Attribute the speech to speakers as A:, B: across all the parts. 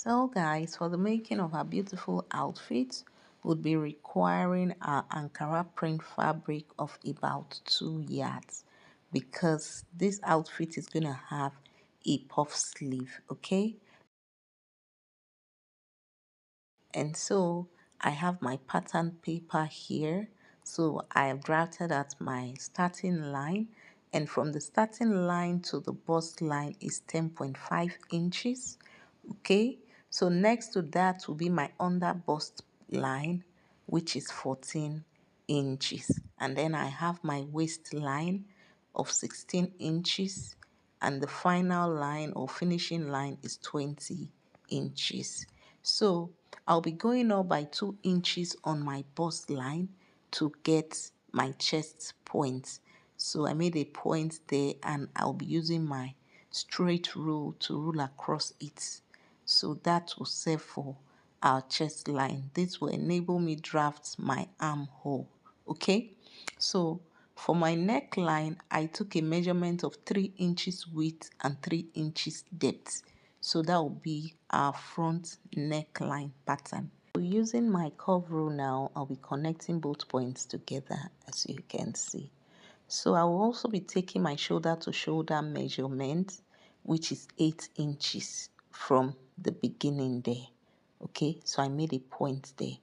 A: So guys, for the making of our beautiful outfit, we'll be requiring our Ankara print fabric of about 2 yards because this outfit is going to have a puff sleeve, okay? And so I have my pattern paper here. So I have drafted at my starting line, and from the starting line to the bust line is 10.5 inches. Okay, so next to that will be my under bust line, which is 14 inches, and then I have my waistline of 16 inches, and the final line or finishing line is 20 inches. So I'll be going up by 2 inches on my bust line to get my chest point. So I made a point there, and I'll be using my straight rule to rule across it. So that will serve for our chest line. This will enable me draft my armhole. Okay, so for my neckline, I took a measurement of 3 inches width and 3 inches depth. So that will be our front neckline pattern. So using my curve rule now, I'll be connecting both points together, as you can see. So I will also be taking my shoulder to shoulder measurement, which is 8 inches from the beginning there. Okay, so I made a point there.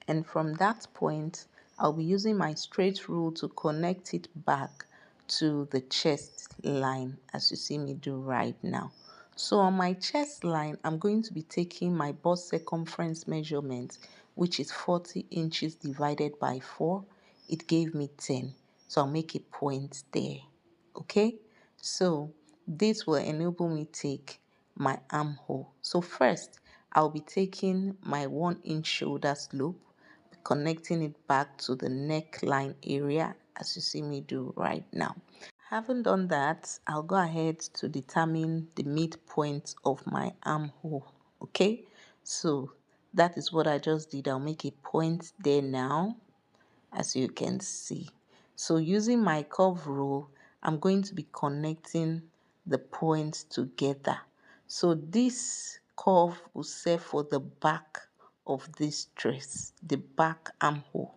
A: And from that point, I'll be using my straight rule to connect it back to the chest line, as you see me do right now. So on my chest line, I'm going to be taking my bust circumference measurement, which is 40 inches divided by 4. It gave me 10. So I'll make a point there. Okay, so this will enable me take my armhole. So first, I'll be taking my 1 inch shoulder slope, connecting it back to the neckline area, as you see me do right now. Having done that, I'll go ahead to determine the midpoint of my armhole. Okay, so that is what I just did. I'll make a point there now, as you can see. So using my curve rule, I'm going to be connecting the points together. So this curve will serve for the back of this dress, the back armhole.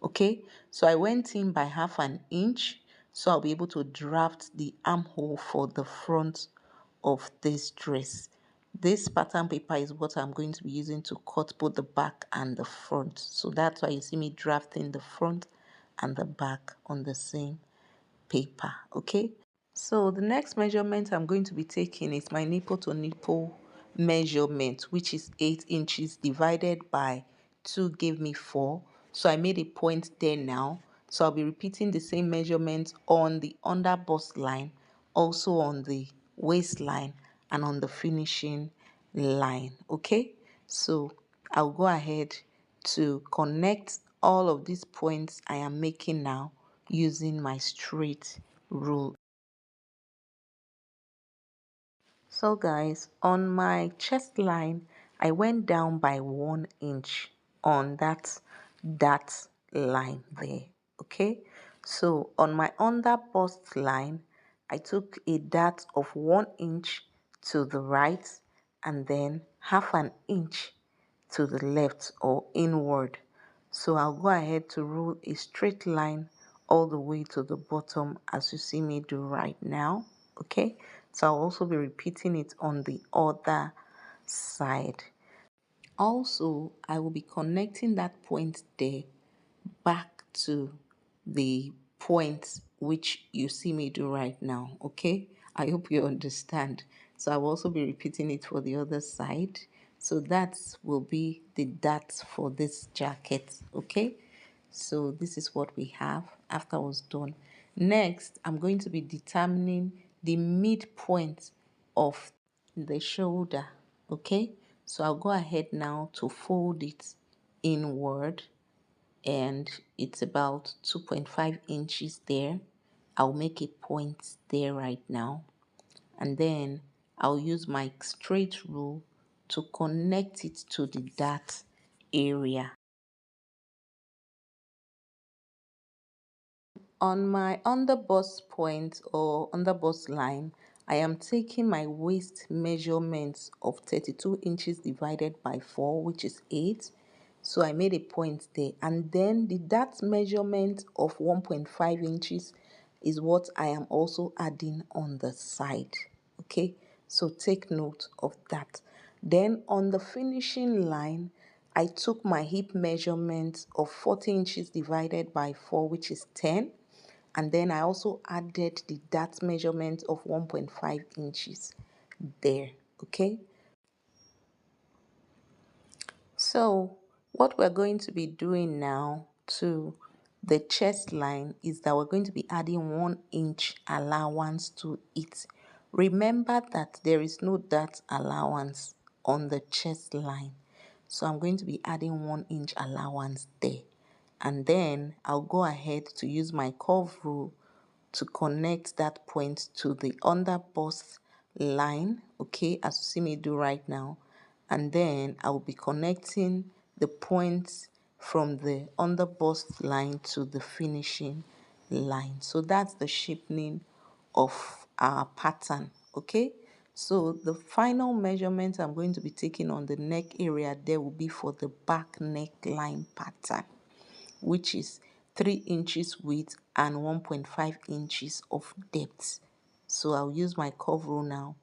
A: Okay, so I went in by half an inch, so I'll be able to draft the armhole for the front of this dress. This pattern paper is what I'm going to be using to cut both the back and the front. So that's why you see me drafting the front and the back on the same paper. Okay, so the next measurement I'm going to be taking is my nipple to nipple measurement, which is 8 inches divided by 2 gave me 4. So I made a point there now. So I'll be repeating the same measurement on the under bust line, also on the waistline, and on the finishing line. Okay, so I'll go ahead to connect all of these points I am making now using my straight rule. So guys, on my chest line, I went down by 1 inch on that line there. Okay, so on my under bust line, I took a dart of 1 inch to the right and then half an inch to the left or inward. So I'll go ahead to rule a straight line all the way to the bottom, as you see me do right now. Okay, so I'll also be repeating it on the other side. Also, I will be connecting that point there back to the point which you see me do right now. Okay, I hope you understand. So I will also be repeating it for the other side. So that will be the dart for this jacket. Okay, so this is what we have after I was done. Next, I'm going to be determining the midpoint of the shoulder. Okay, so I'll go ahead now to fold it inward, and it's about 2.5 inches there. I'll make a point there right now, and then I'll use my straight rule to connect it to the dart area. On my underbust point or underbust line, I am taking my waist measurements of 32 inches divided by 4, which is 8. So I made a point there. And then that measurement of 1.5 inches is what I am also adding on the side. Okay, so take note of that. Then on the finishing line, I took my hip measurement of 40 inches divided by 4, which is 10. And then I also added the dart measurement of 1.5 inches there. Okay, so what we're going to be doing now to the chest line is that we're going to be adding 1 inch allowance to it. Remember that there is no dart allowance on the chest line, so I'm going to be adding 1 inch allowance there. And then I'll go ahead to use my curve rule to connect that point to the under bust line, okay, as you see me do right now. And then I will be connecting the points from the under bust line to the finishing line. So that's the shaping of our pattern. Okay, so the final measurement I'm going to be taking on the neck area there will be for the back neckline pattern, which is 3 inches width and 1.5 inches of depth. So I'll use my curve rule now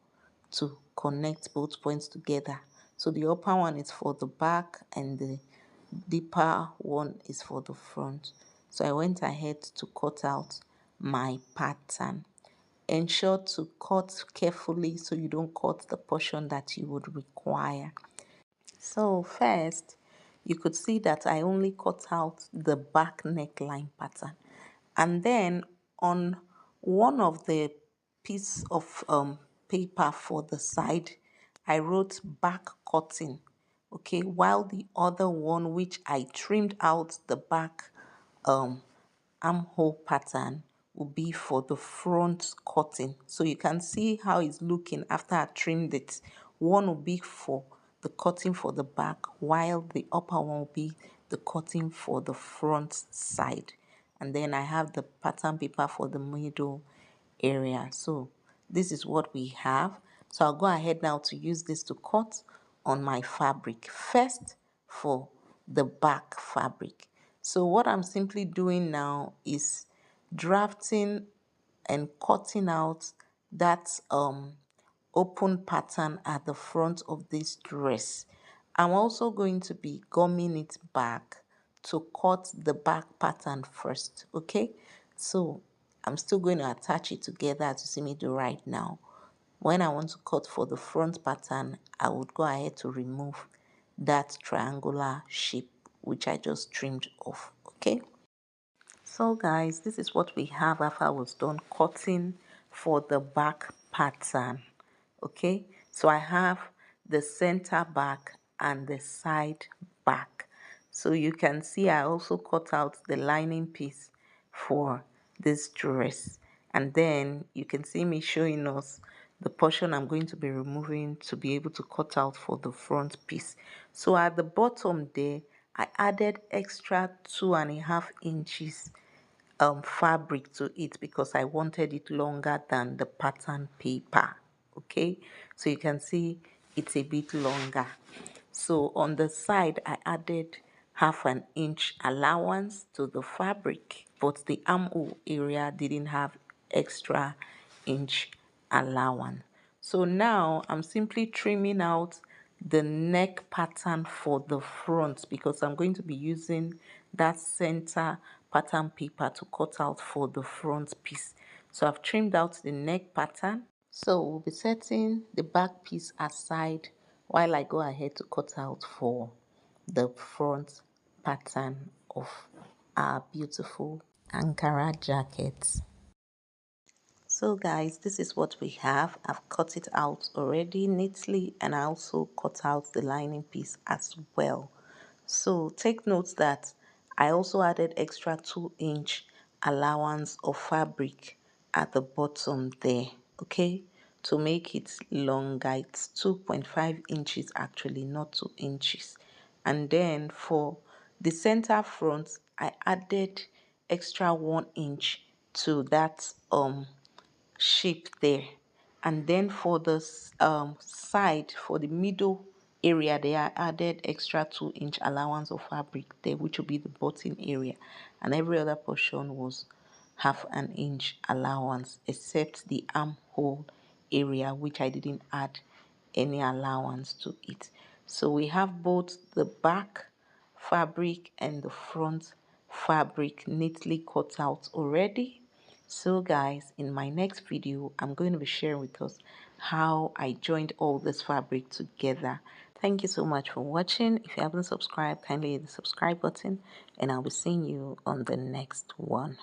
A: to connect both points together. So the upper one is for the back and the deeper one is for the front. So I went ahead to cut out my pattern. Ensure to cut carefully so you don't cut the portion that you would require. So first, you could see that I only cut out the back neckline pattern. And then on one of the piece of paper for the side, I wrote back cutting. Okay, while the other one, which I trimmed out the back um, armhole pattern, will be for the front cutting. So you can see how it's looking after I trimmed it. One will be for the cutting for the back, while the upper one will be the cutting for the front side. And then I have the pattern paper for the middle area. So this is what we have. So I'll go ahead now to use this to cut on my fabric. First, for the back fabric. So what I'm simply doing now is drafting and cutting out that open pattern at the front of this dress. I'm also going to be gumming it back to cut the back pattern first. Okay, so I'm still going to attach it together as you see me do right now. When I want to cut for the front pattern, I would go ahead to remove that triangular shape which I just trimmed off. Okay, so guys, this is what we have after I was done cutting for the back pattern. Okay, so I have the center back and the side back. So you can see I also cut out the lining piece for this dress, and then you can see me showing us the portion I'm going to be removing to be able to cut out for the front piece. So at the bottom there, I added extra 2.5 inches fabric to it because I wanted it longer than the pattern paper. Okay, so you can see it's a bit longer. So on the side I added 0.5 inch allowance to the fabric, but the armhole area didn't have extra inch allowance. So now I'm simply trimming out the neck pattern for the front because I'm going to be using that center pattern paper to cut out for the front piece. So I've trimmed out the neck pattern. So we'll be setting the back piece aside while I go ahead to cut out for the front pattern of our beautiful Ankara jacket. So guys, this is what we have. I've cut it out already neatly, and I also cut out the lining piece as well. So take note that I also added extra 2 inch allowance of fabric at the bottom there, okay, to make it longer. It's 2.5 inches actually, not 2 inches. And then for the center front, I added extra 1 inch to that shape there. And then for the side, for the middle area, they are added extra 2-inch allowance of fabric there, which will be the button area, and every other portion was half an inch allowance except the armhole area, which I didn't add any allowance to it. So we have both the back fabric and the front fabric neatly cut out already. So guys, in my next video, I'm going to be sharing with us how I joined all this fabric together. Thank you so much for watching. If you haven't subscribed, kindly hit the subscribe button, and I'll be seeing you on the next one.